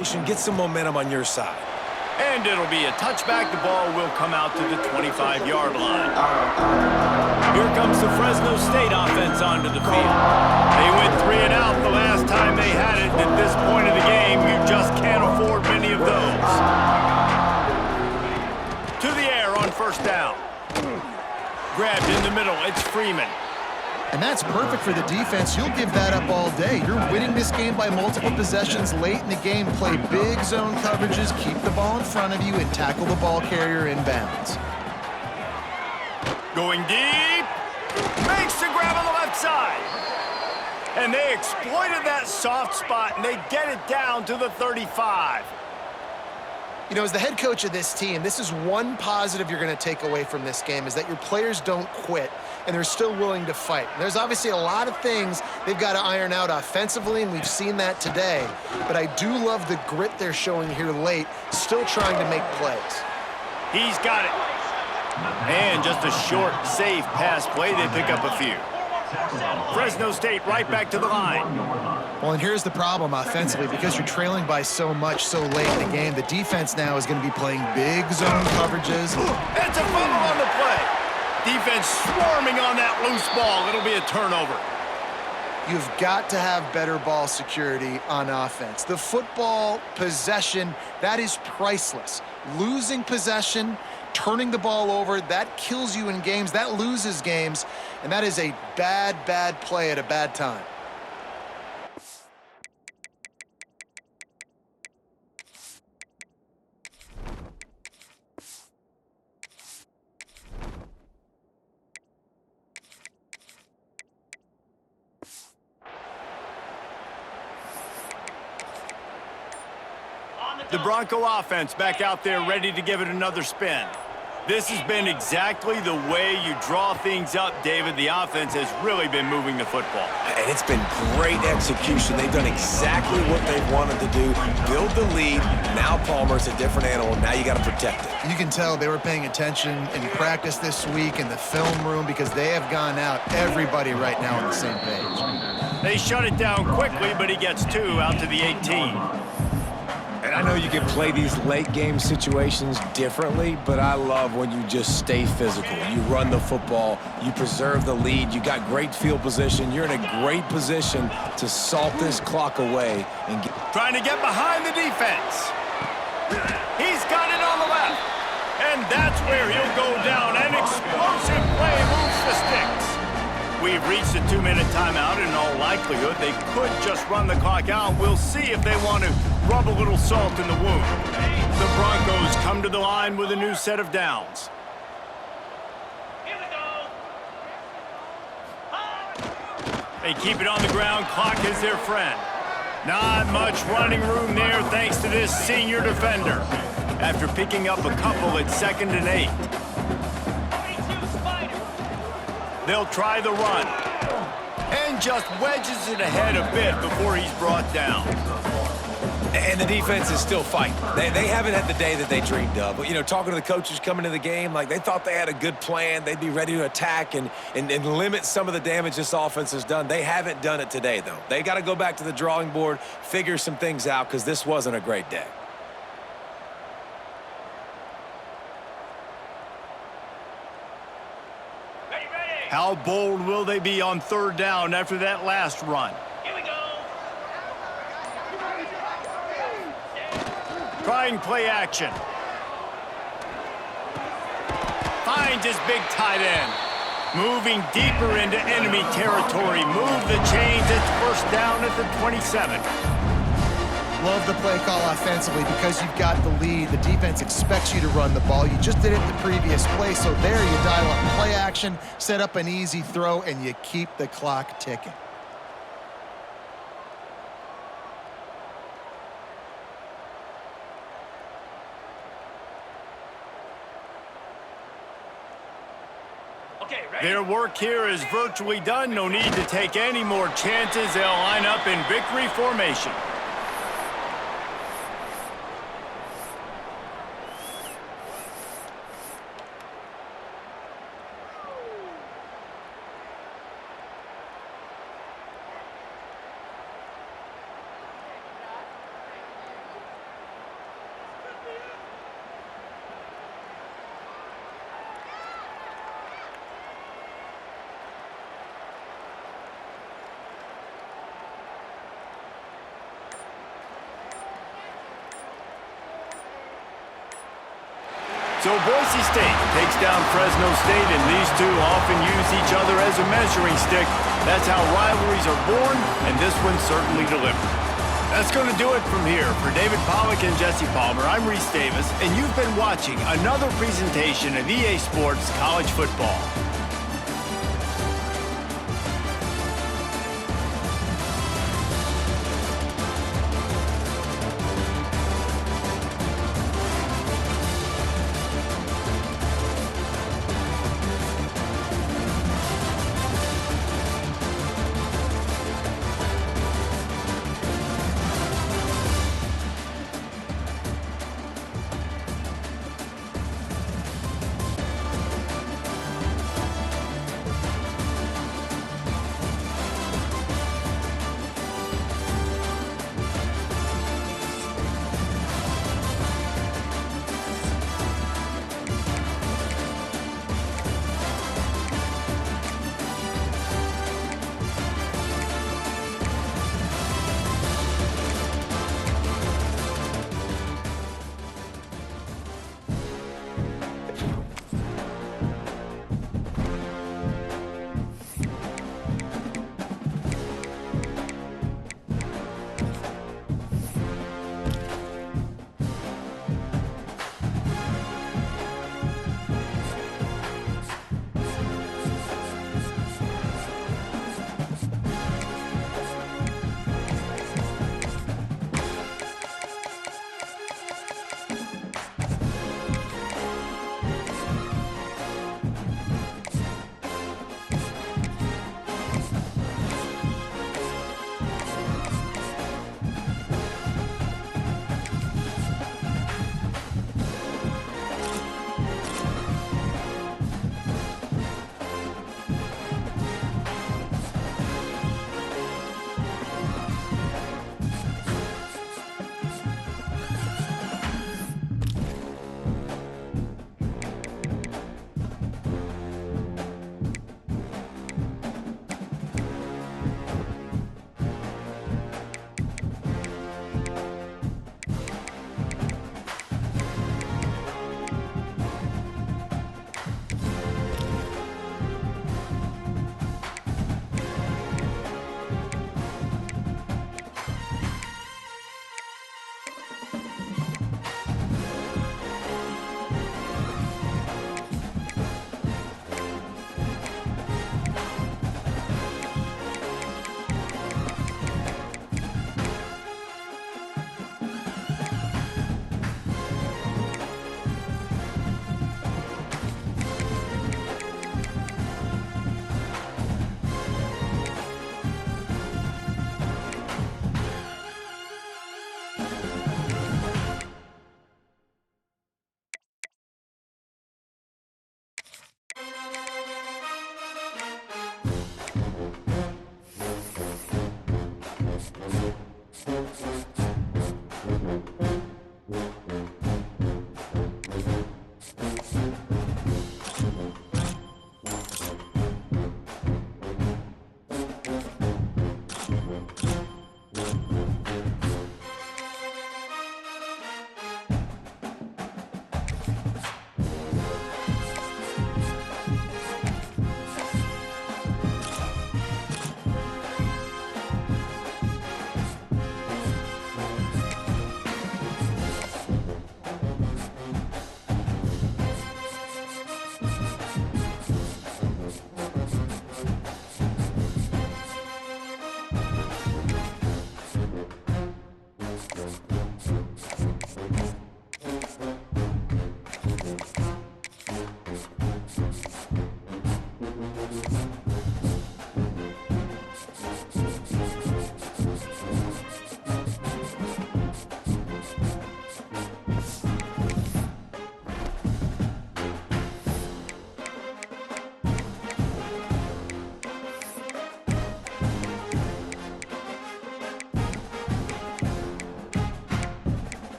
Get some momentum on your side. And it'll be a touchback. The ball will come out to the 25-yard line. Here comes the Fresno State offense onto the field. They went 3 and out the last time they had it. At this point of the game, you just can't afford many of those. To the air on first down. Grabbed in the middle. It's Freeman. And that's perfect for the defense. You'll give that up all day. You're winning this game by multiple possessions late in the game. Play big zone coverages, keep the ball in front of you, and tackle the ball carrier inbounds. Going deep. Makes the grab on the left side. And they exploited that soft spot, and they get it down to the 35. You know, as the head coach of this team, this is one positive you're going to take away from this game, is that your players don't quit, and they're still willing to fight. There's obviously a lot of things they've got to iron out offensively, and we've seen that today. But I do love the grit they're showing here late, still trying to make plays. He's got it. And just a short, safe pass play. They pick up a few. Fresno State right back to the line. Well, and here's the problem offensively. Because you're trailing by so much so late in the game, the defense now is going to be playing big zone coverages. It's a fumble on the play. Defense swarming on that loose ball. It'll be a turnover. You've got to have better ball security on offense. The football possession, that is priceless. Losing possession, turning the ball over, that kills you in games, that loses games, and that is a bad, bad play at a bad time. The Bronco offense back out there ready to give it another spin. This has been exactly the way you draw things up, David. The offense has really been moving the football. And it's been great execution. They've done exactly what they've wanted to do. Build the lead. Now Palmer's a different animal. Now you got to protect it. You can tell they were paying attention in practice this week in the film room because they have gone out, everybody right now on the same page. They shut it down quickly, but he gets 2 out to the 18. And I know you can play these late game situations differently, but I love when you just stay physical. You run the football, you preserve the lead, you got great field position, you're in a great position to salt this clock away. And trying to get behind the defense. He's got it on the left. And that's where he'll go down. An explosive play moves the sticks. We've reached a 2-minute timeout. In all likelihood, they could just run the clock out. We'll see if they want to rub a little salt in the wound. The Broncos come to the line with a new set of downs. Here we go. They keep it on the ground. Clock is their friend. Not much running room there thanks to this senior defender. After picking up a couple at 2nd and 8. They'll try the run. And just wedges it ahead a bit before he's brought down. And the defense is still fighting. They haven't had the day that they dreamed of. But, you know, talking to the coaches coming to the game, like they thought they had a good plan. They'd be ready to attack and limit some of the damage this offense has done. They haven't done it today, though. They got to go back to the drawing board, figure some things out, because this wasn't a great day. How bold will they be on 3rd down after that last run? Here we go. Trying play action. Finds his big tight end. Moving deeper into enemy territory. Move the chains. It's 1st down at the 27. Love the play call offensively because you've got the lead. The defense expects you to run the ball. You just did it the previous play, so there you dial up play action, set up an easy throw, and you keep the clock ticking. Okay, ready? Their work here is virtually done. No need to take any more chances. They'll line up in victory formation. So Boise State takes down Fresno State, and these two often use each other as a measuring stick. That's how rivalries are born, and this one certainly delivered. That's going to do it from here. For David Pollack and Jesse Palmer, I'm Reese Davis, and you've been watching another presentation of EA Sports College Football.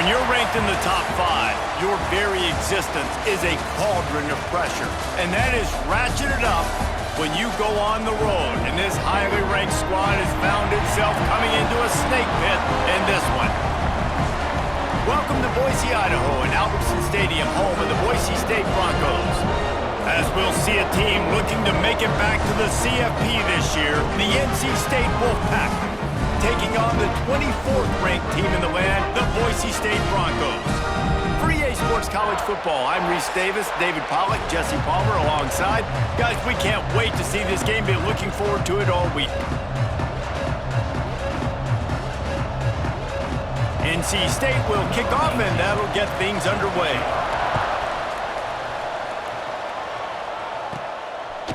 When you're ranked in the top 5, your very existence is a cauldron of pressure. And that is ratcheted up when you go on the road. And this highly ranked squad has found itself coming into a snake pit in this one. Welcome to Boise, Idaho, and Albertson Stadium, home of the Boise State Broncos. As we'll see a team looking to make it back to the CFP this year, the NC State Wolfpack, taking on the 24th ranked team in the land, the Boise State Broncos. For EA Sports College Football, I'm Reese Davis, David Pollack, Jesse Palmer alongside. Guys, we can't wait to see this game. Been looking forward to it all week. NC State will kick off, and that'll get things underway.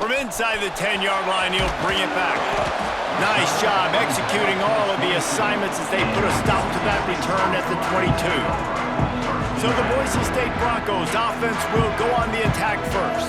From inside the 10-yard line, he'll bring it back. Nice job executing all of the assignments as they put a stop to that return at the 22. So the Boise State Broncos offense will go on the attack first.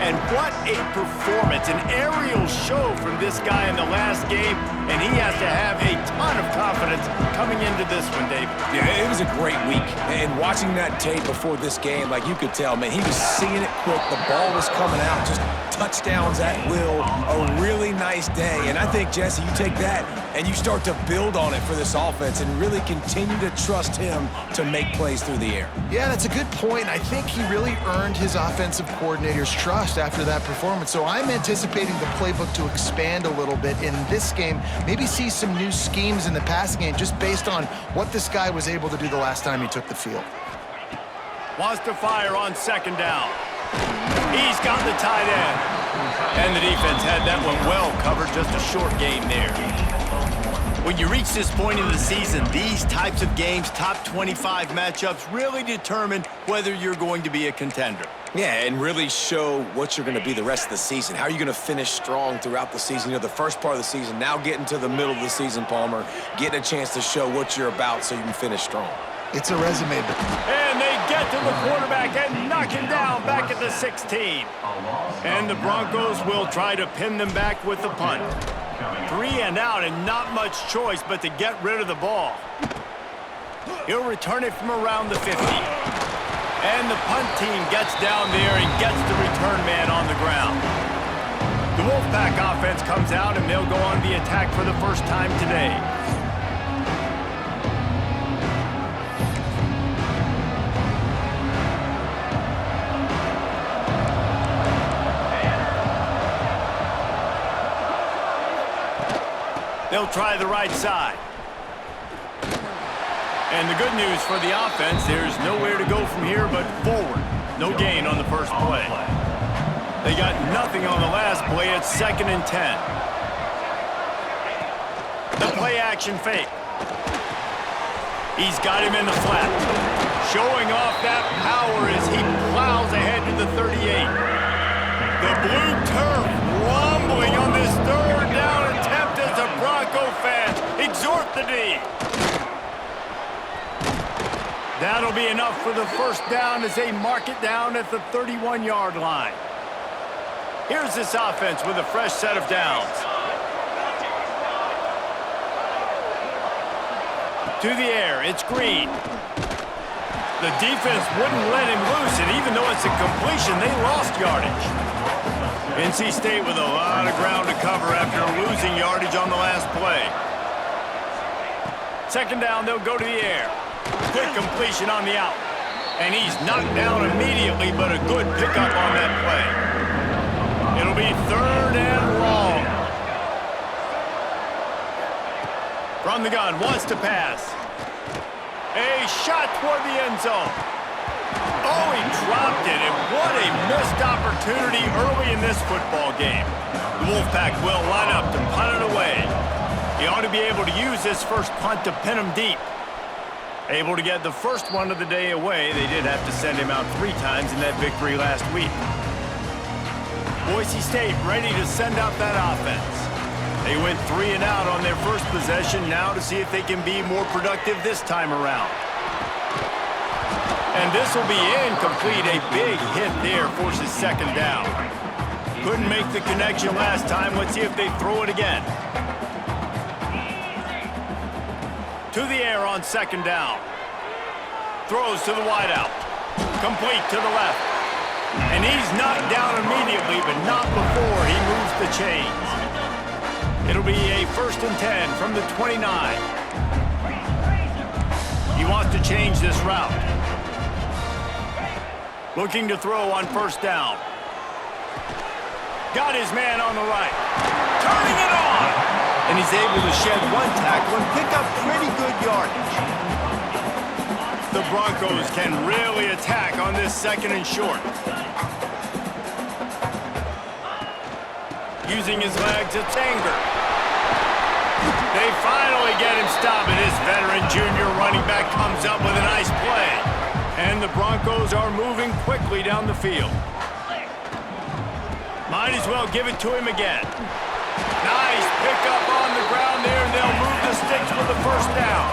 And what a performance, an aerial show from this guy in the last game, and he has to have a ton of confidence coming into this one, David. Yeah, it was a great week. And watching that tape before this game, like you could tell, man, he was seeing it quick. The ball was coming out, just touchdowns at will. A really nice day. And I think, Jesse, you take that and you start to build on it for this offense and really continue to trust him to make plays through the air. Yeah, that's a good point. I think he really earned his offensive coordinator's trust after that performance. So I'm anticipating the playbook to expand a little bit in this game. Maybe see some new schemes in the passing game just based on what this guy was able to do the last time he took the field. Wants to fire on second down. He's got the tight end. And the defense had that one well covered, just a short gain there. When you reach this point in the season, these types of games, top 25 matchups, really determine whether you're going to be a contender. Yeah, and really show what you're going to be the rest of the season. How are you going to finish strong throughout the season? You know, the first part of the season, now getting to the middle of the season, Palmer, getting a chance to show what you're about so you can finish strong. It's a resume. And they get to the quarterback and knock him down back at the 16. And the Broncos will try to pin them back with the punt. 3 and out and not much choice but to get rid of the ball. He'll return it from around the 50. And the punt team gets down there and gets the return man on the ground. The Wolfpack offense comes out and they'll go on the attack for the first time today. They'll try the right side. And the good news for the offense, there's nowhere to go from here but forward. No gain on the first play. They got nothing on the last play. It's 2nd and 10. The play action fake. He's got him in the flat. Showing off that power as he plows ahead to the 38. The blue turf rumbling on this 3rd down attempt as a Bronco fan. Exhort the D. That'll be enough for the first down as they mark it down at the 31-yard line. Here's this offense with a fresh set of downs. To the air, it's Green. The defense wouldn't let him loose, and even though it's a completion, they lost yardage. NC State with a lot of ground to cover after losing yardage on the last play. 2nd down, they'll go to the air. Quick completion on the out. And he's knocked down immediately, but a good pickup on that play. It'll be 3rd and long. From the gun, wants to pass. A shot toward the end zone. Oh, he dropped it, and what a missed opportunity early in this football game. The Wolfpack will line up to punt it away. He ought to be able to use this first punt to pin him deep. Able to get the first one of the day away. They did have to send him out 3 times in that victory last week. Boise State ready to send out that offense. They went 3 and out on their first possession, now to see if they can be more productive this time around. And this will be incomplete. A big hit there forces 2nd down. Couldn't make the connection last time. Let's see if they throw it again. To the air on 2nd down. Throws to the wideout. Complete to the left. And he's knocked down immediately, but not before he moves the chains. It'll be a 1st and 10 from the 29. He wants to change this route. Looking to throw on 1st down. Got his man on the right. Turning it on! And he's able to shed 1 tackle and pick up pretty good yardage. The Broncos can really attack on this 2nd and short. Using his legs, it's Anger. They finally get him stopped, and his veteran junior running back comes up with a nice play. And the Broncos are moving quickly down the field. Might as well give it to him again. Nice pickup on the ground there, and they'll move the sticks for the 1st down.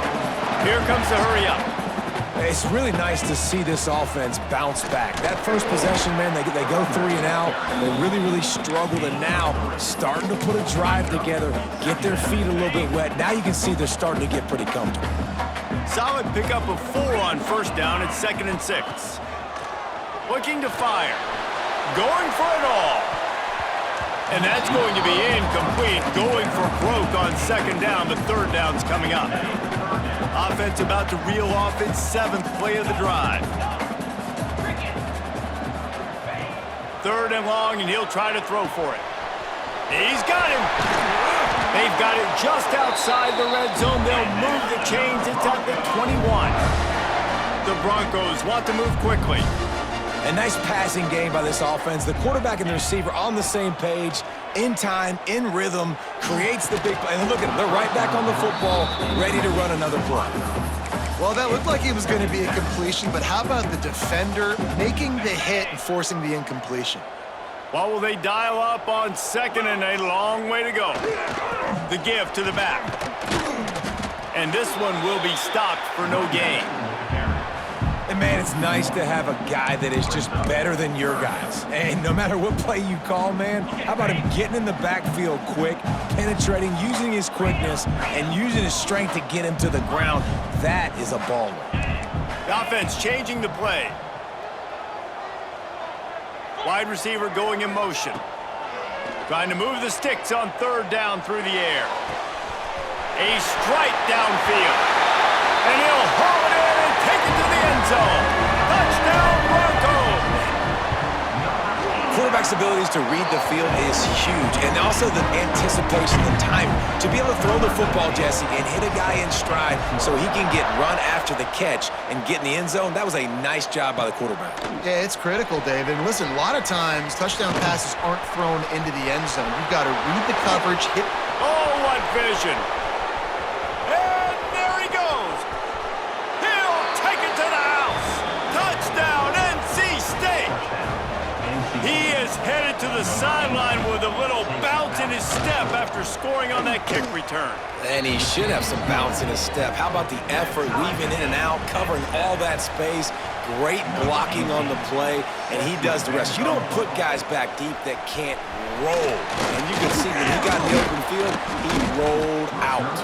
Here comes the hurry up. It's really nice to see this offense bounce back. That first possession, man, they go 3 and out. They really struggled, and now starting to put a drive together, get their feet a little bit wet. Now you can see they're starting to get pretty comfortable. Solid pickup of 4 on first down at 2nd and 6. Looking to fire. Going for it all. And that's going to be incomplete. Going for broke on 2nd down. The 3rd down's coming up. Offense about to reel off its 7th play of the drive. 3rd and long, and he'll try to throw for it. He's got him. They've got it just outside the red zone. They'll move the chains. It's at the 21. The Broncos want to move quickly. A nice passing game by this offense. The quarterback and the receiver on the same page, in time, in rhythm, creates the big play. And look at them. They're right back on the football, ready to run another play. Well, that looked like it was going to be a completion, but how about the defender making the hit and forcing the incompletion? Well, will they dial up on 2nd and a long way to go? The give to the back. And this one will be stopped for no gain. And, man, it's nice to have a guy that is just better than your guys. And no matter what play you call, man, how about him getting in the backfield quick, penetrating, using his quickness, and using his strength to get him to the ground? That is a baller. The offense changing the play. Wide receiver going in motion. Trying to move the sticks on 3rd down through the air. A strike downfield. And he'll haul it in and take it to the end zone. Touchdown, Broncos! Quarterback's abilities to read the field is huge, and also the anticipation, the timing. To be able to throw the football, Jesse, and hit a guy in stride so he can get run after the catch and get in the end zone, that was a nice job by the quarterback. Yeah, it's critical, David. And listen, a lot of times touchdown passes aren't thrown into the end zone. You've got to read the coverage, hit. Oh, what vision! And there he goes! He'll take it to the house! Touchdown, NC State! He is headed to the sideline with a little bounce in his step after scoring on that kick return. And he should have some bounce in his step. How about the effort, weaving in and out, covering all that space, great blocking on the play, and he does the rest. You don't put guys back deep that can't roll. And you can see when he got in the open field, he rolled out.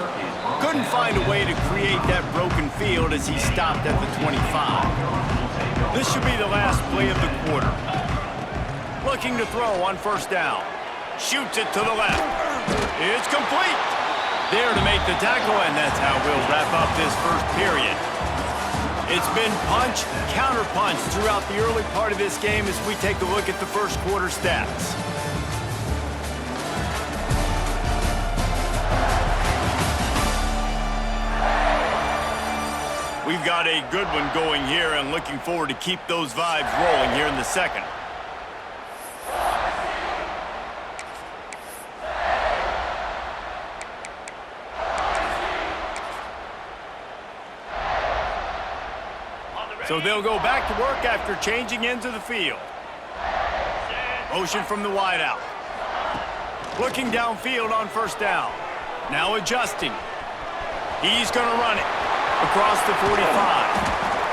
Couldn't find a way to create that broken field as he stopped at the 25. This should be the last play of the quarter. Looking to throw on 1st down. Shoots it to the left. It's complete. There to make the tackle, and that's how we'll wrap up this first period. It's been punch, counter-punch throughout the early part of this game as we take a look at the first quarter stats. We've got a good one going here and looking forward to keep those vibes rolling here in the second. So they'll go back to work after changing into the field. Motion from the wideout. Looking downfield on 1st down. Now adjusting. He's going to run it across the 45.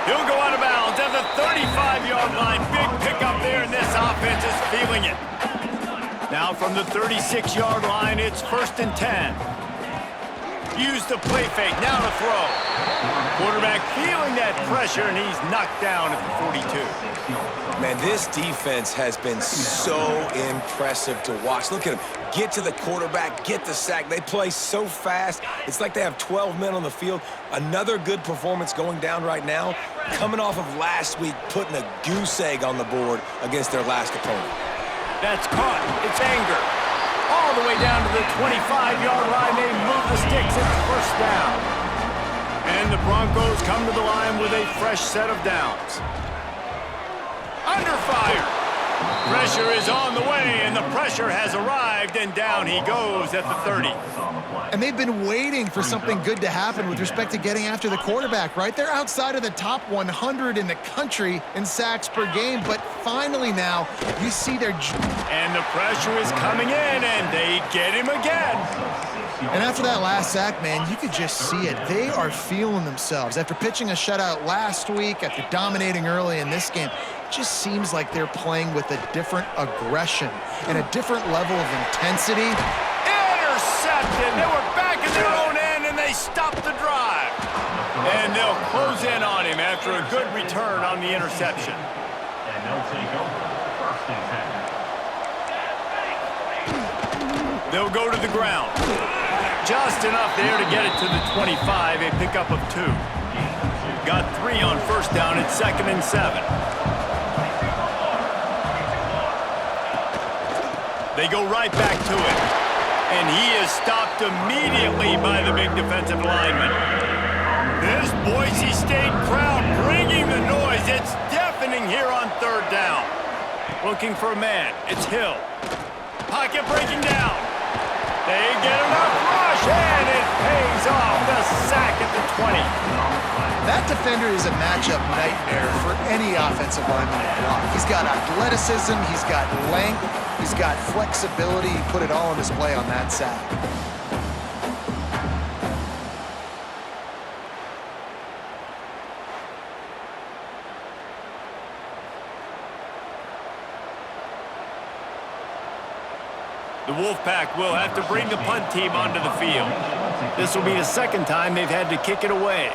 He'll go out of bounds at the 35-yard line. Big pickup there, and this offense is feeling it. Now from the 36-yard line, it's 1st and 10. Use the play fake, now to throw. Quarterback feeling that pressure, and he's knocked down at the 42. Man, this defense has been so impressive to watch. Look at them. Get to the quarterback, get the sack. They play so fast. It's like they have 12 men on the field. Another good performance going down right now. Coming off of last week, putting a goose egg on the board against their last opponent. That's caught. It's Anger. All the way down to the 25-yard line. They move the sticks. It's 1st down. And the Broncos come to the line with a fresh set of downs. Under fire. Pressure is on the way, and the pressure has arrived, and down he goes at the 30. And they've been waiting for something good to happen with respect to getting after the quarterback, right? They're outside of the top 100 in the country in sacks per game, but finally now you see their... And the pressure is coming in, and they get him again. And after that last sack, man, you could just see it. They are feeling themselves. After pitching a shutout last week, after dominating early in this game, it just seems like they're playing with a different aggression and a different level of intensity. Intercepted. They were back in their own end, and they stopped the drive. And they'll close in on him after a good return on the interception. And they'll take over first and 10. They'll go to the ground. Just enough there to get it to the 25, a pickup of 2. Got 3 on first down at 2nd and 7. They go right back to it. And he is stopped immediately by the big defensive lineman. This Boise State crowd bringing the noise. It's deafening here on 3rd down. Looking for a man. It's Hill. Pocket breaking down. They get enough rush, and it pays off. The sack at the 20. That defender is a matchup nightmare for any offensive lineman to block. He's got athleticism, he's got length, he's got flexibility. He put it all on display on that sack. The Wolfpack will have to bring the punt team onto the field. This will be the 2nd time they've had to kick it away.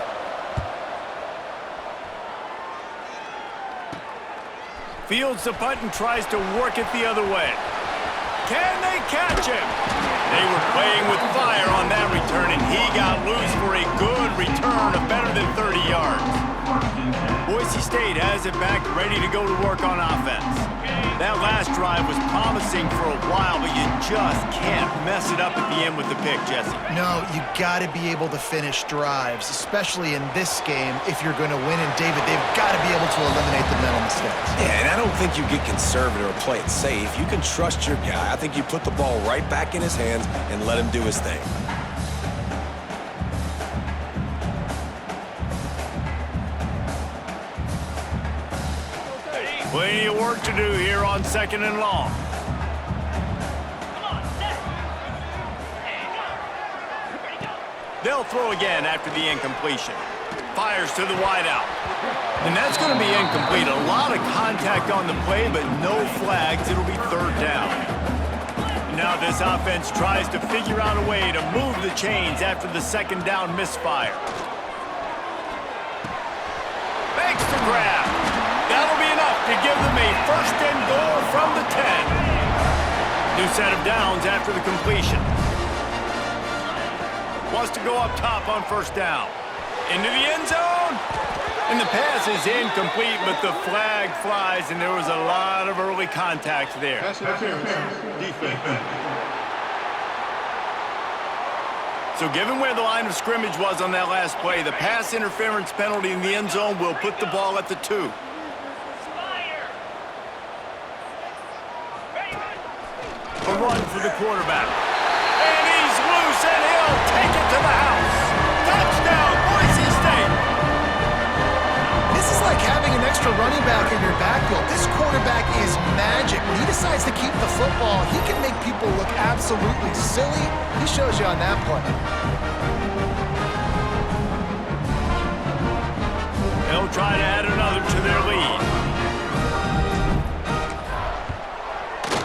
Fields the punt and tries to work it the other way. Can they catch him? They were playing with fire on that return, and he got loose for a good return of better than 30 yards. Boise State has it back, ready to go to work on offense. That last drive was promising for a while, but you just can't mess it up at the end with the pick, Jesse. No, you got to be able to finish drives, especially in this game. If you're going to win, and David, they've got to be able to eliminate the mental mistakes. Yeah, and I don't think you get conservative or play it safe. You can trust your guy. I think you put the ball right back in his hands and let him do his thing. Plenty of work to do here on 2nd and long. Come on, set. Hey, go. Ready, go. They'll throw again after the incompletion. Fires to the wideout. And that's going to be incomplete. A lot of contact on the play, but no flags. It'll be 3rd down. Now this offense tries to figure out a way to move the chains after the 2nd down misfire. Makes the grab. That'll be enough to give them a 1st and goal from the 10. New set of downs after the completion. Wants to go up top on 1st down. Into the end zone. And the pass is incomplete, but the flag flies, and there was a lot of early contact there. Defense. So given where the line of scrimmage was on that last play, the pass interference penalty in the end zone will put the ball at the 2. Fire. Ready, run. A run for the quarterback. And he's loose, and he'll take it to the house. Touchdown, Boise State. This is like having an extra running back in your backfield. This quarterback is magic. When he decides to keep the football, he can make people look absolutely silly. He shows you on that play. They'll try to add another to their lead.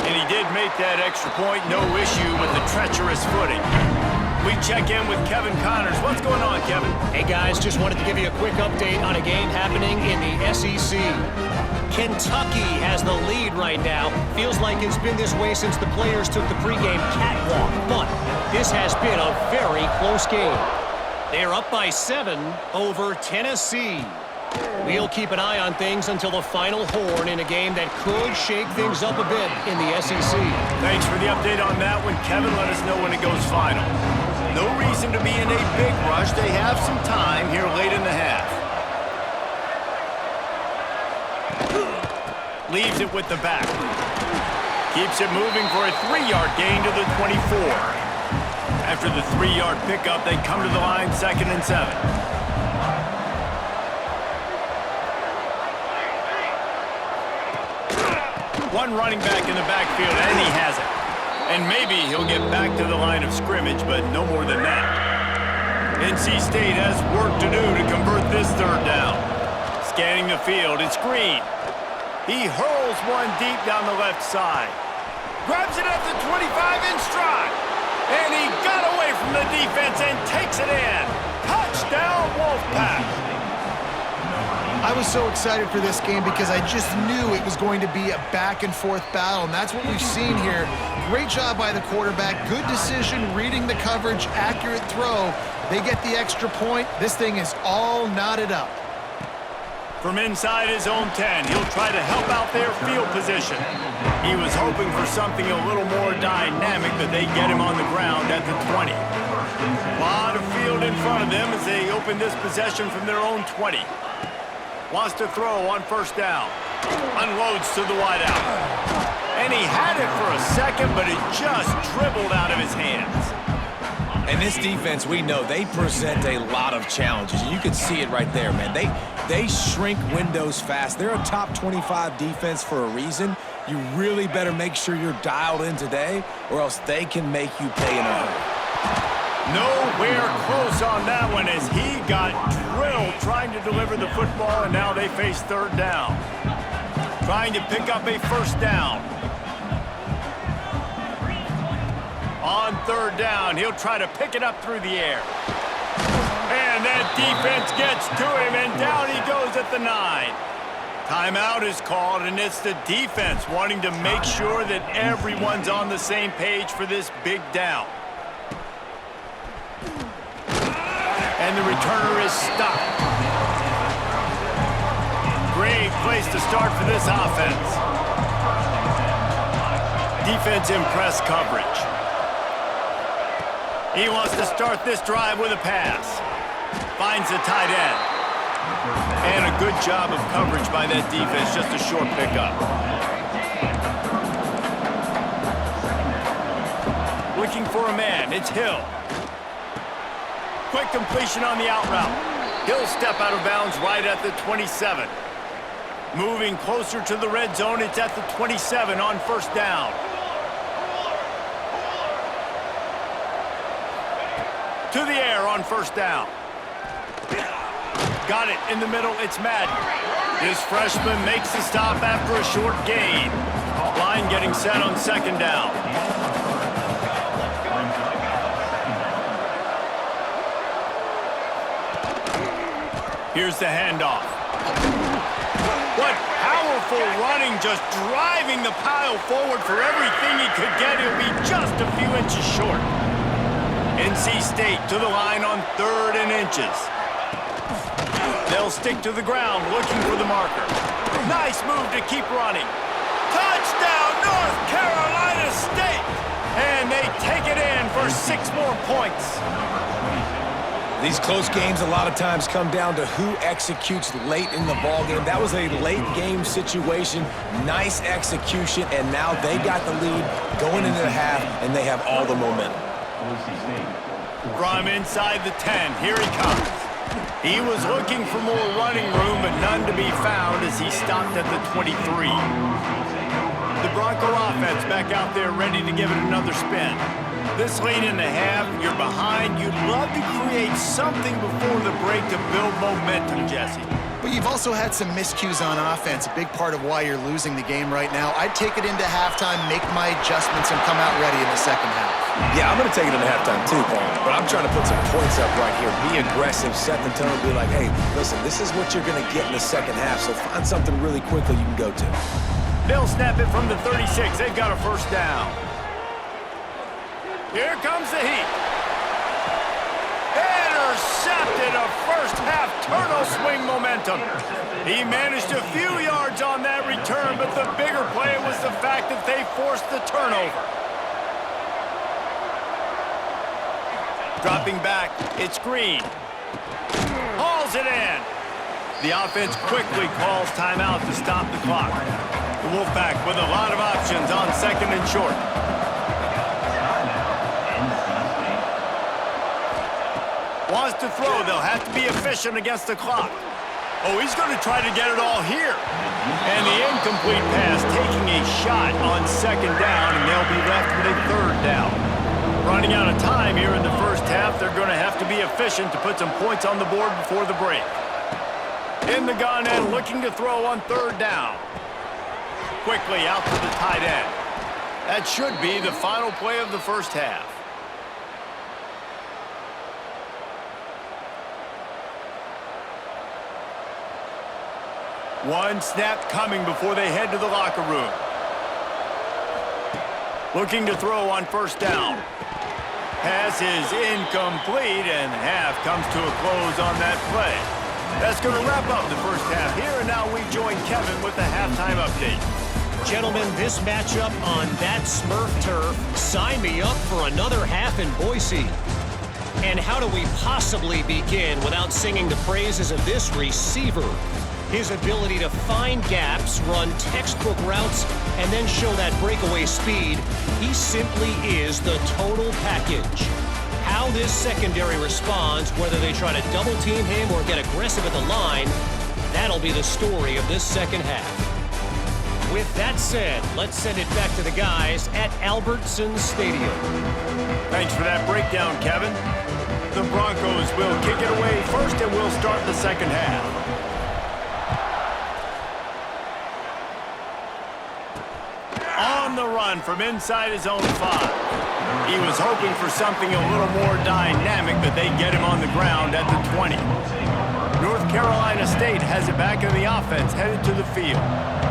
And he did make that extra point. No issue with the treacherous footing. We check in with Kevin Connors. What's going on, Kevin? Hey guys, just wanted to give you a quick update on a game happening in the SEC. Kentucky has the lead right now. Feels like it's been this way since the players took the pregame catwalk, but this has been a very close game. They're up by 7 over Tennessee. We'll keep an eye on things until the final horn in a game that could shake things up a bit in the SEC. Thanks for the update on that one, Kevin. Let us know when it goes final. No reason to be in a big rush. They have some time here late in the half. Leaves it with the back. Keeps it moving for a 3-yard gain to the 24. After the 3-yard pickup, they come to the line 2nd and 7. One running back in the backfield, and he has it. And maybe he'll get back to the line of scrimmage, but no more than that. NC State has work to do to convert this third down. Scanning the field, it's Green. He hurls one deep down the left side. Grabs it at the 25 in stride. And he got away from the defense and takes it in. Touchdown, Wolfpack. I was so excited for this game because I just knew it was going to be a back-and-forth battle, and that's what we've seen here. Great job by the quarterback. Good decision, reading the coverage, accurate throw. They get the extra point. This thing is all knotted up. From inside his own 10, he'll try to help out their field position. He was hoping for something a little more dynamic, but they get him on the ground at the 20. A lot of field in front of them as they open this possession from their own 20. Wants to throw on first down. Unloads to the wideout. And he had it for a second, but it just dribbled out of his hands. And this defense, we know, they present a lot of challenges. You can see it right there, man. They shrink windows fast. They're a top 25 defense for a reason. You really better make sure you're dialed in today, or else they can make you pay in a hurry. Nowhere close on that one as he got drilled trying to deliver the football, and now they face third down. Trying to pick up a first down. On third down, he'll try to pick it up through the air. And that defense gets to him, and down he goes at the 9. Timeout is called, and it's the defense wanting to make sure that everyone's on the same page for this big down. And the returner is stopped. Great place to start for this offense. Defense in press coverage. He wants to start this drive with a pass. Finds the tight end. And a good job of coverage by that defense, just a short pickup. Looking for a man, it's Hill. Quick completion on the out route. He'll step out of bounds right at the 27. Moving closer to the red zone, it's at the 27 on first down. To the air on first down. Got it in the middle, it's Madden. This freshman makes the stop after a short gain. Line getting set on second down. Here's the handoff. What powerful running, just driving the pile forward for everything he could get. He'll be just a few inches short. NC State to the line on 3rd and inches. They'll stick to the ground looking for the marker. Nice move to keep running. Touchdown, North Carolina State! And they take it in for 6 more points. These close games a lot of times come down to who executes late in the ballgame. That was a late game situation, nice execution, and now they got the lead going into the half, and they have all the momentum. From inside the 10, here he comes. He was looking for more running room, but none to be found as he stopped at the 23. The Bronco offense back out there ready to give it another spin. This late in the half, you're behind. You'd love to create something before the break to build momentum, Jesse. But you've also had some miscues on offense, a big part of why you're losing the game right now. I'd take it into halftime, make my adjustments, and come out ready in the second half. Yeah, I'm going to take it into halftime too, Paul. But I'm trying to put some points up right here. Be aggressive, set the tone, be like, hey, listen, this is what you're going to get in the second half, so find something really quickly you can go to. They'll snap it from the 36. They've got a first down. Here comes the heat. Intercepted, a first half turtle swing momentum. He managed a few yards on that return, but the bigger play was the fact that they forced the turnover. Dropping back, it's Green. Hauls it in. The offense quickly calls timeout to stop the clock. The Wolfpack with a lot of options on second and short. Wants to throw, they'll have to be efficient against the clock. Oh, he's going to try to get it all here. And the incomplete pass taking a shot on second down, and they'll be left with a third down. Running out of time here in the first half, they're going to have to be efficient to put some points on the board before the break. In the gun and looking to throw on third down. Quickly out to the tight end. That should be the final play of the first half. One snap coming before they head to the locker room. Looking to throw on first down. Pass is incomplete, and half comes to a close on that play. That's going to wrap up the first half here, and now we join Kevin with the halftime update. Gentlemen, this matchup on that Smurf turf, sign me up for another half in Boise. And how do we possibly begin without singing the praises of this receiver? His ability to find gaps, run textbook routes, and then show that breakaway speed. He simply is the total package. How this secondary responds, whether they try to double-team him or get aggressive at the line, that'll be the story of this second half. With that said, let's send it back to the guys at Albertson Stadium. Thanks for that breakdown, Kevin. The Broncos will kick it away first, and we'll start the second half. On the run from inside his own 5. He was hoping for something a little more dynamic, but they get him on the ground at the 20. North Carolina State has it back in the offense, headed to the field.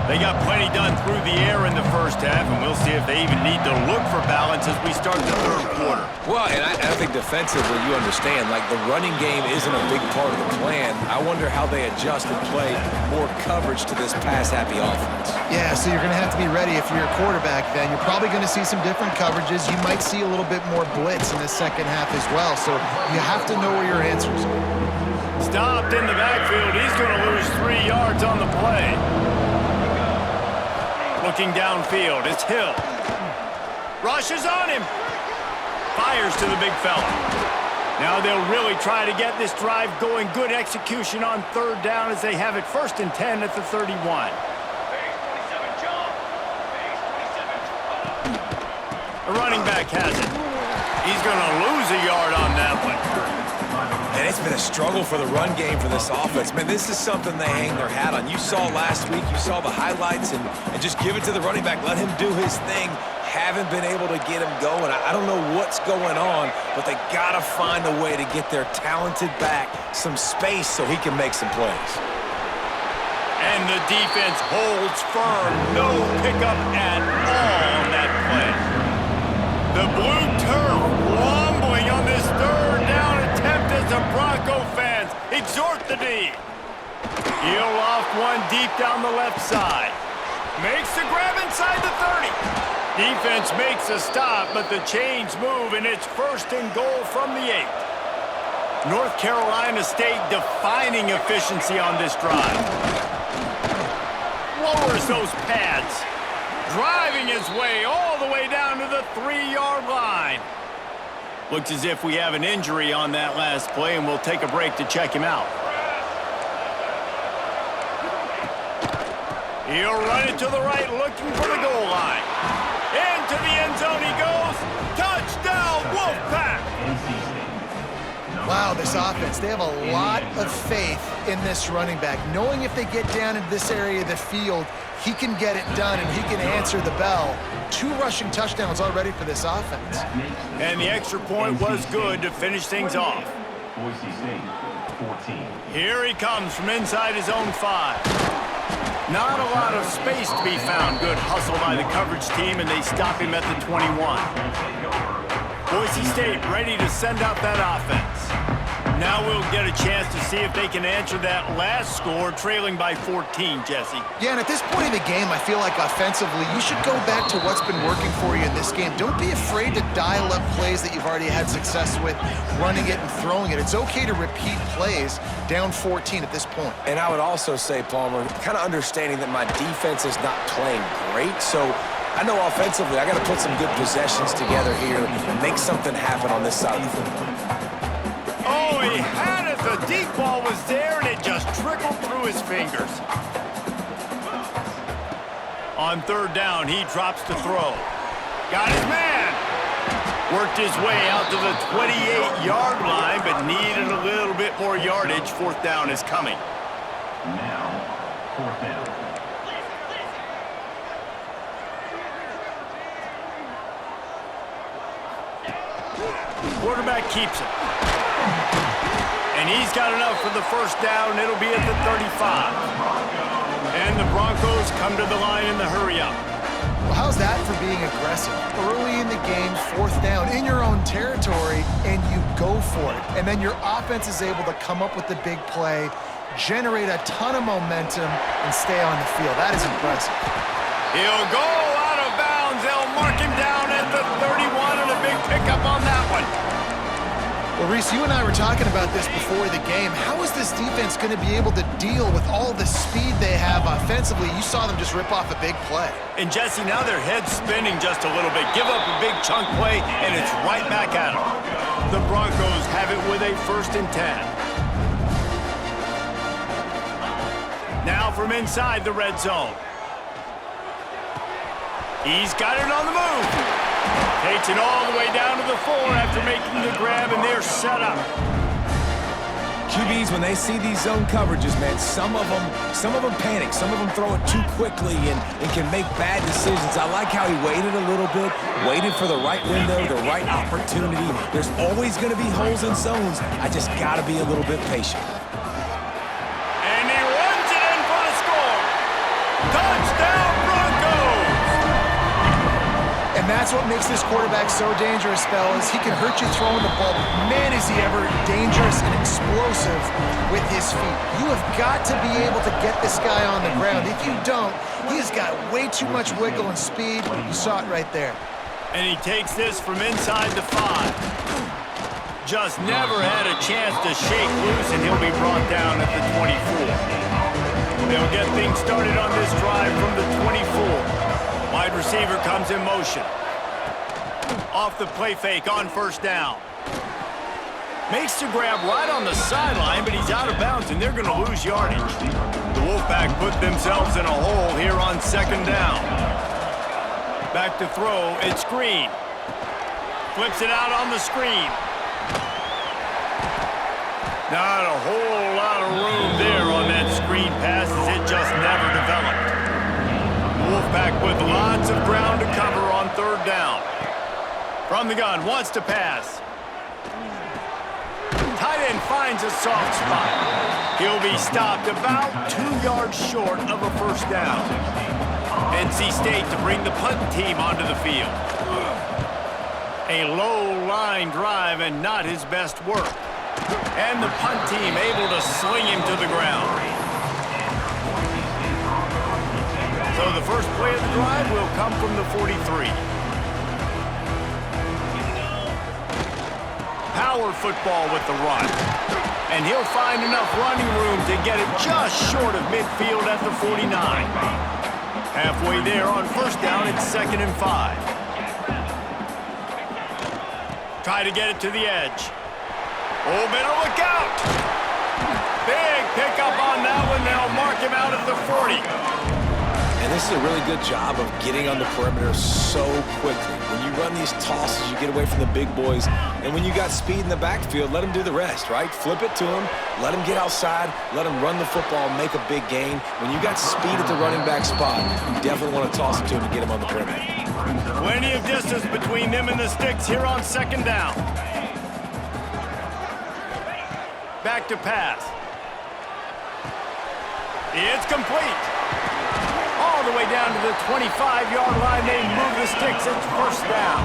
They got plenty done through the air in the first half, and we'll see if they even need to look for balance as we start the third quarter. Well, and I think defensively, you understand, like the running game isn't a big part of the plan. I wonder how they adjust and play more coverage to this pass-happy offense. Yeah, so you're going to have to be ready if you're a quarterback then. You're probably going to see some different coverages. You might see a little bit more blitz in the second half as well, so you have to know where your answers are. Stopped in the backfield. He's going to lose 3 yards on the play. Looking downfield, it's Hill. Rushes on him. Fires to the big fella. Now they'll really try to get this drive going. Good execution on third down as they have it 1st and 10 at the 31. The running back has it. He's going to lose a yard on that one. And it's been a struggle for the run game for this offense. Man, this is something they hang their hat on. You saw last week, you saw the highlights, and just give it to the running back. Let him do his thing. Haven't been able to get him going. I don't know what's going on, but they got to find a way to get their talented back some space so he can make some plays. And the defense holds firm. No pickup at all on that play. The blue turf wobbling on this third down attempt as the Bronco fans exhort the D. He'll loft one deep down the left side. Makes the grab inside the 30. Defense makes a stop, but the chains move, and it's 1st and goal from the 8. North Carolina State defining efficiency on this drive. Lowers those pads. Driving his way all the way down to the 3-yard line. Looks as if we have an injury on that last play, and we'll take a break to check him out. He'll run it to the right, looking for the goal line. Into the end zone he goes. Touchdown, Wolfpack! Wow, this offense, they have a lot of faith in this running back. Knowing if they get down into this area of the field, he can get it done and he can answer the bell. 2 rushing touchdowns already for this offense. And the extra point was good to finish things off. Boise State, 14. Here he comes from inside his own 5. Not a lot of space to be found. Good hustle by the coverage team, and they stop him at the 21. Boise State ready to send out that offense. Now we'll get a chance to see if they can answer that last score, trailing by 14, Jesse. Yeah, and at this point in the game, I feel like offensively, you should go back to what's been working for you in this game. Don't be afraid to dial up plays that you've already had success with, running it and throwing it. It's okay to repeat plays down 14 at this point. And I would also say, Palmer, kind of understanding that my defense is not playing great, so I know offensively I got to put some good possessions together here and make something happen on this side of the football. Oh, he had it. The deep ball was there, and it just trickled trickled through his fingers. On third down, he drops to throw. Got his man. Worked his way out to the 28-yard line, but needed a little bit more yardage. Fourth down is coming. Now, fourth down. Quarterback keeps it. And he's got enough for the first down. It'll be at the 35. And the Broncos come to the line in the hurry-up. Well, how's that for being aggressive? Early in the game, fourth down, in your own territory, and you go for it. And then your offense is able to come up with the big play, generate a ton of momentum, and stay on the field. That is impressive. He'll go out of bounds. They'll mark him down at the 31, and a big pickup on that one. Well, Reese, you and I were talking about this before the game. How is this defense going to be able to deal with all the speed they have offensively? You saw them just rip off a big play. And Jesse, now their head's spinning just a little bit. Give up a big chunk play, and it's right back at them. The Broncos have it with a 1st and 10. Now from inside the red zone. He's got it on the move. Takes it all the way down to the 4 after making the grab, and they're set up. QBs, when they see these zone coverages, man, some of them panic. Some of them throw it too quickly and can make bad decisions. I like how he waited a little bit, waited for the right window, the right opportunity. There's always going to be holes in zones. I just got to be a little bit patient. And he runs it in for the score. Touchdown, Broncos! And that's what makes this quarterback so dangerous, fellas. He can hurt you throwing the ball, but man, is he ever dangerous and explosive with his feet. You have got to be able to get this guy on the ground. If you don't, he's got way too much wiggle and speed. You saw it right there. And he takes this from inside the 5. Just never had a chance to shake loose, and he'll be brought down at the 24. They'll get things started on this drive from the 24. Wide receiver comes in motion. Off the play fake on 1st down. Makes the grab right on the sideline, but he's out of bounds, and they're going to lose yardage. The Wolfpack put themselves in a hole here on 2nd down. Back to throw, it's Green. Flips it out on the screen. Not a whole lot of room there on that screen pass, as it just never developed. Wolfpack with lots of ground to cover on 3rd down. From the gun, wants to pass. Tight end finds a soft spot. He'll be stopped about 2 yards short of a 1st down. NC State to bring the punt team onto the field. A low line drive and not his best work. And the punt team able to sling him to the ground. So the first play of the drive will come from the 43. Power football with the run. And he'll find enough running room to get it just short of midfield at the 49. Halfway there on 1st down, it's 2nd and 5. Try to get it to the edge. Oh, better look out! Big pickup on that one. They'll mark him out at the 40. And this is a really good job of getting on the perimeter so quickly. When you run these tosses, you get away from the big boys. And when you got speed in the backfield, let them do the rest, right? Flip it to them, let them get outside, let them run the football, make a big gain. When you got speed at the running back spot, you definitely want to toss it to him and get him on the perimeter. Plenty of distance between them and the sticks here on 2nd down. Back to pass. It's complete. All the way down to the 25-yard line. They move the sticks. It's 1st down.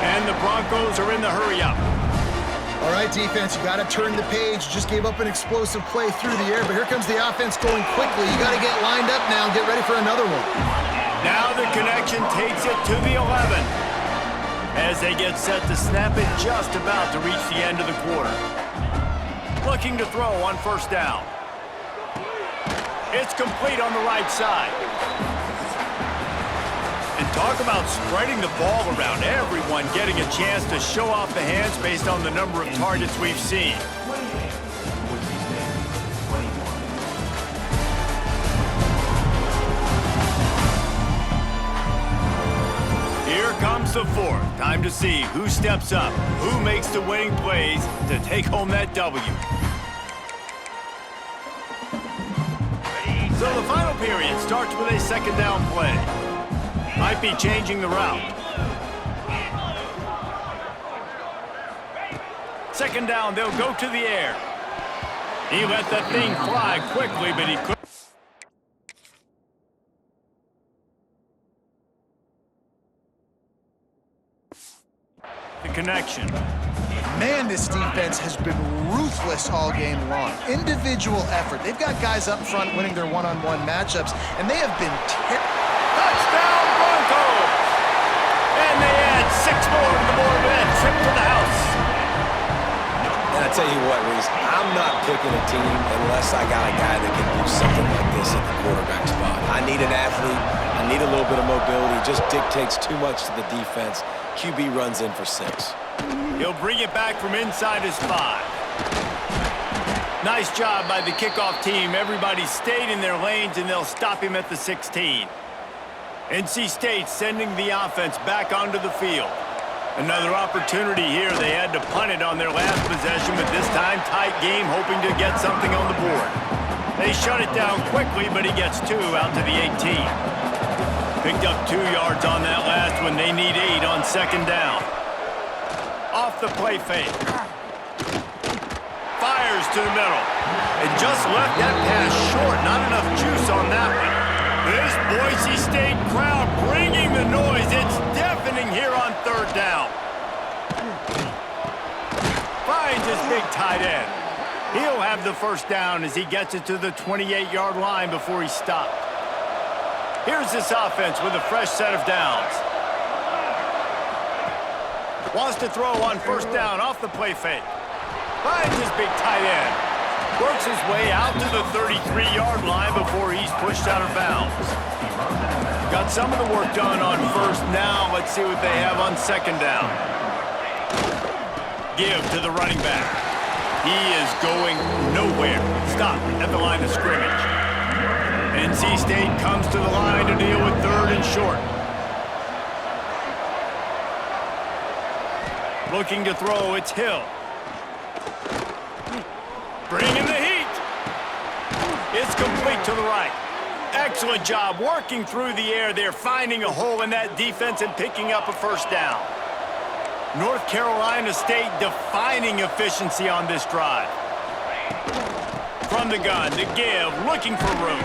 And the Broncos are in the hurry-up. All right, defense, you got to turn the page. Just gave up an explosive play through the air, but here comes the offense going quickly. You got to get lined up now and get ready for another one. Now the connection takes it to the 11. As they get set to snap it, just about to reach the end of the quarter. Looking to throw on 1st down. It's complete on the right side. And talk about spreading the ball around. Everyone getting a chance to show off the hands based on the number of targets we've seen. Boise State, 21. comes the fourth. Time to see who steps up, who makes the winning plays to take home that W. So the final period starts with a second down play. Might be changing the route. Second down, they'll go to the air. He let that thing fly quickly, but he couldn't. The connection. Man, this defense has been ruthless all game long. Individual effort. They've got guys up front winning their one-on-one matchups, and they have been Touchdown Broncos! And they add 6 more to the board with that trip to the house. And I tell you what, Reese, I'm not picking a team unless I got a guy that can do something like this at the quarterback spot. I need an athlete. I need a little bit of mobility. It just dictates too much to the defense. QB runs in for 6. He'll bring it back from inside his 5. Nice job by the kickoff team. Everybody stayed in their lanes, and they'll stop him at the 16. NC State sending the offense back onto the field. Another opportunity here. They had to punt it on their last possession, but this time tight game, hoping to get something on the board. They shut it down quickly, but he gets 2 out to the 18. Picked up 2 yards on that last one. They need 8 on second down. Off the play fake. Fires to the middle. And just left that pass short. Not enough juice on that one. This Boise State crowd bringing the noise. It's deafening here on third down. Finds his big tight end. He'll have the first down as he gets it to the 28-yard line before he stopped. Here's this offense with a fresh set of downs. Wants to throw on first down off the play fake. Finds his big tight end. Works his way out to the 33-yard line before he's pushed out of bounds. Got some of the work done on first. Now let's see what they have on second down. Give to the running back. He is going nowhere. Stop at the line of scrimmage. NC State comes to the line to deal with third and short. Looking to throw, it's Hill. Bringing the heat. It's complete to the right. Excellent job working through the air there, finding a hole in that defense and picking up a first down. North Carolina State defining efficiency on this drive. From the gun, to give, looking for room.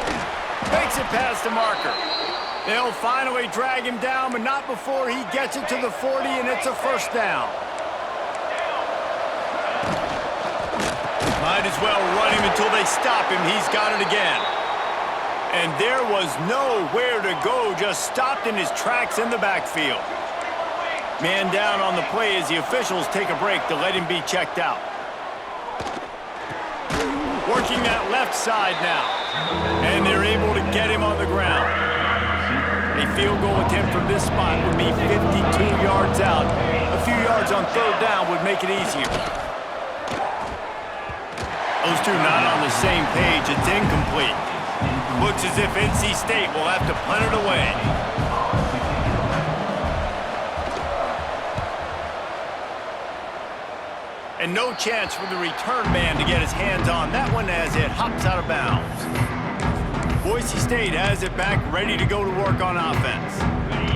Makes it past the marker. They'll finally drag him down, but not before he gets it to the 40, and it's a first down. Might as well run him until they stop him. He's got it again. And there was nowhere to go, just stopped in his tracks in the backfield. Man down on the play as the officials take a break to let him be checked out. Working that left side now. And they're able to get him on the ground. A field goal attempt from this spot would be 52 yards out. A few yards on third down would make it easier. Those two not on the same page. It's incomplete. Looks as if NC State will have to punt it away. And no chance for the return man to get his hands on that one as it hops out of bounds. Boise State has it back, ready to go to work on offense.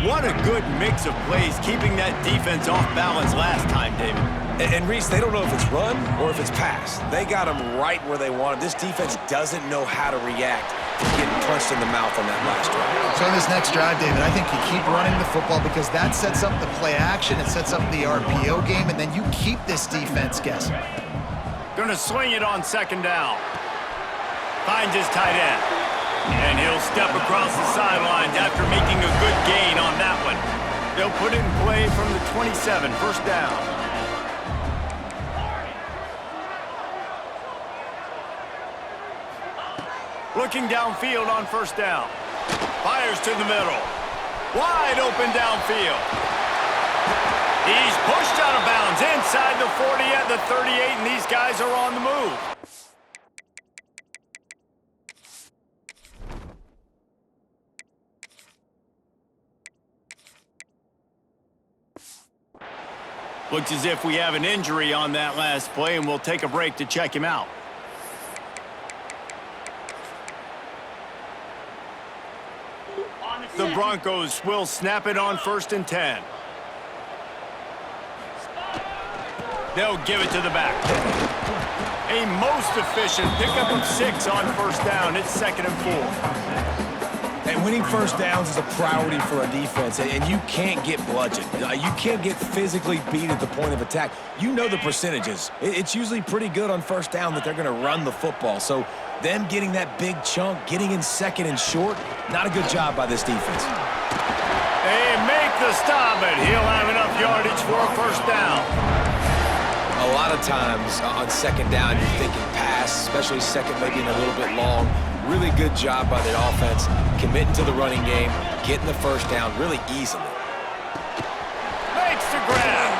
What a good mix of plays, keeping that defense off balance last time, David. And Reese, they don't know if it's run or if it's pass. They got them right where they want them. This defense doesn't know how to react to getting punched in the mouth on that last drive. So in this next drive, David, I think you keep running the football because that sets up the play action, it sets up the RPO game, and then you keep this defense guessing. Gonna swing it on second down. Finds his tight end. And he'll step across the sidelines after making a good gain on that one. They'll put it in play from the 27, first down. Looking downfield on first down. Fires to the middle. Wide open downfield. He's pushed out of bounds inside the 40 at the 38, and these guys are on the move. Looks as if we have an injury on that last play, and we'll take a break to check him out. The Broncos will snap it on 1st and 10. They'll give it to the back. A most efficient pickup of 6 on 1st down. It's 2nd and 4. And winning first downs is a priority for a defense, and you can't get bludgeoned. You can't get physically beat at the point of attack. You know the percentages. It's usually pretty good on 1st down that they're going to run the football. So them getting that big chunk, getting in 2nd and short, not a good job by this defense. They make the stop, and he'll have enough yardage for a 1st down. A lot of times on 2nd down, you're thinking pass, especially 2nd, maybe in a little bit long. Really good job by the offense, committing to the running game, getting the 1st down really easily. Makes the grab.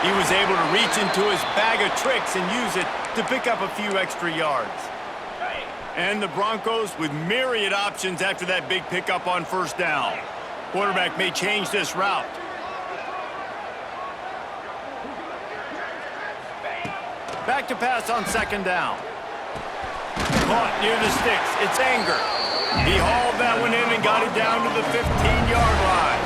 He was able to reach into his bag of tricks and use it to pick up a few extra yards. And the Broncos with myriad options after that big pickup on 1st down. Quarterback may change this route. Back to pass on 2nd down. Caught near the sticks. It's Anger. He hauled that one in and got it down to the 15-yard line.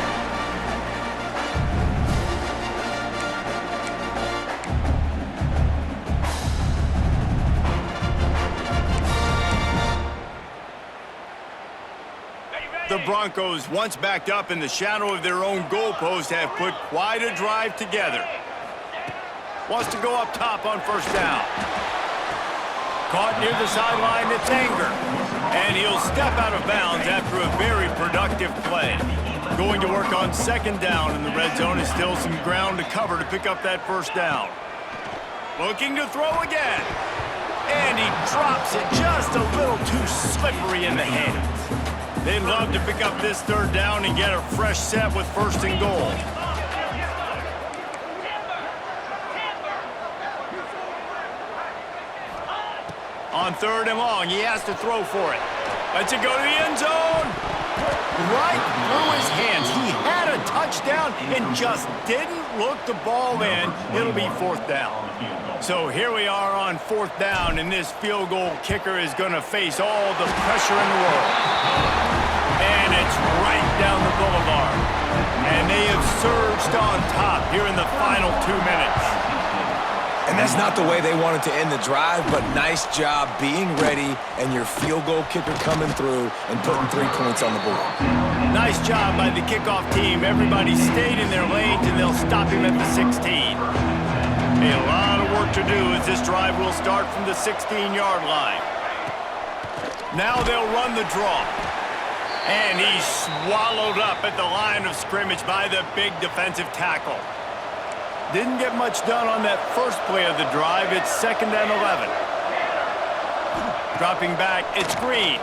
The Broncos, once backed up in the shadow of their own goalpost, have put quite a drive together. Wants to go up top on 1st down. Caught near the sideline, it's Anger. And he'll step out of bounds after a very productive play. Going to work on 2nd down in the red zone is still some ground to cover to pick up that 1st down. Looking to throw again. And he drops it just a little too slippery in the hands. They'd love to pick up this 3rd down and get a fresh set with 1st and goal. On 3rd and long, he has to throw for it. Lets it go to the end zone. Right through his hands. He had a touchdown and just didn't look the ball in. It'll be 4th down. So here we are on 4th down, and this field goal kicker is going to face all the pressure in the world. And it's right down the boulevard. And they have surged on top here in the final 2 minutes. And that's not the way they wanted to end the drive, but nice job being ready and your field goal kicker coming through and putting 3 points on the board. Nice job by the kickoff team. Everybody stayed in their lanes, and they'll stop him at the 16. A lot of work to do as this drive will start from the 16-yard line. Now they'll run the draw. And he's swallowed up at the line of scrimmage by the big defensive tackle. Didn't get much done on that first play of the drive. It's 2nd and 11. Dropping back, it's Green.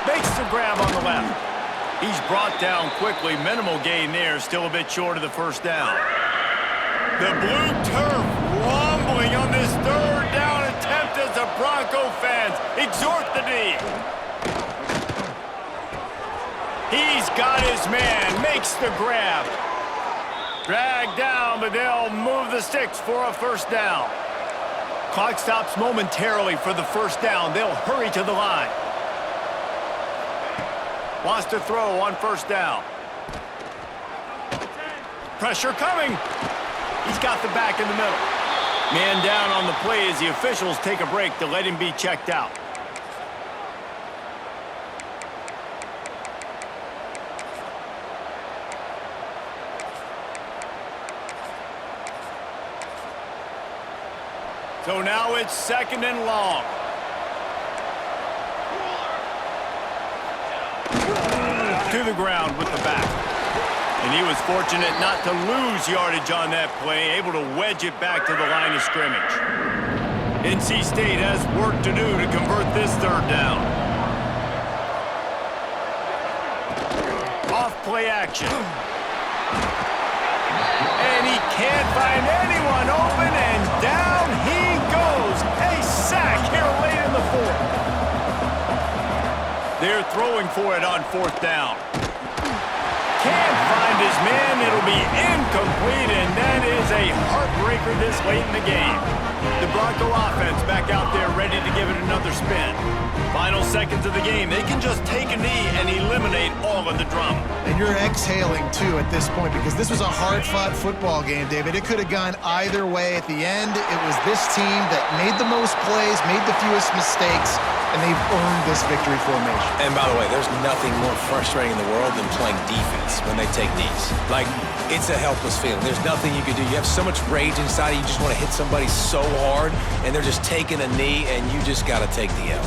Makes the grab on the left. He's brought down quickly. Minimal gain there, still a bit short of the 1st down. The blue turf rumbling on this 3rd down attempt as the Bronco fans exhort the D. He's got his man, makes the grab. Dragged down, but they'll move the sticks for a 1st down. Clock stops momentarily for the 1st down. They'll hurry to the line. Wants to throw on 1st down. Pressure coming. He's got the back in the middle. Man down on the play as the officials take a break to let him be checked out. So now it's 2nd and long. To the ground with the back. And he was fortunate not to lose yardage on that play, able to wedge it back to the line of scrimmage. NC State has work to do to convert this 3rd down. Off play action. And he can't find anyone open, and down he goes. A sack here late in the 4th. They're throwing for it on 4th down. Can't find his man. It'll be incomplete, and that is a heartbreaker this late in the game. The Bronco offense back out there ready to give it another spin. Final seconds of the game, they can just take a knee and eliminate all of the drama. And you're exhaling, too, at this point, because this was a hard-fought football game, David. It could have gone either way. At the end, it was this team that made the most plays, made the fewest mistakes, and they've earned this victory formation. And by the way, there's nothing more frustrating in the world than playing defense when they take knees. Like, it's a helpless feeling. There's nothing you can do. You have so much rage inside you. You just want to hit somebody so hard, and they're just taking a knee, and you just got to take the L.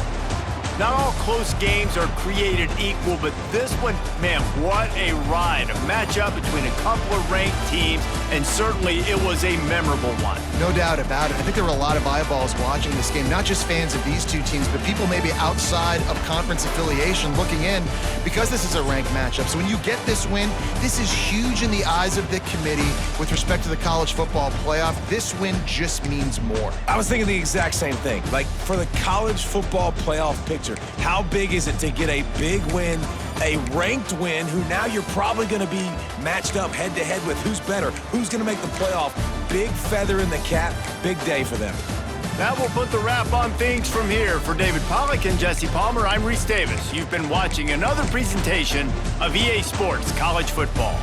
Not all close games are created equal, but this one, man, what a ride. A matchup between a couple of ranked teams, and certainly it was a memorable one. No doubt about it. I think there were a lot of eyeballs watching this game, not just fans of these two teams, but people maybe outside of conference affiliation looking in because this is a ranked matchup. So when you get this win, this is huge in the eyes of the committee with respect to the college football playoff. This win just means more. I was thinking the exact same thing. Like, for the college football playoff picture, how big is it to get a big win, a ranked win, who now you're probably going to be matched up head-to-head with who's better, who's going to make the playoff. Big feather in the cap, big day for them. That will put the wrap on things from here. For David Pollack and Jesse Palmer, I'm Reese Davis. You've been watching another presentation of EA Sports College Football.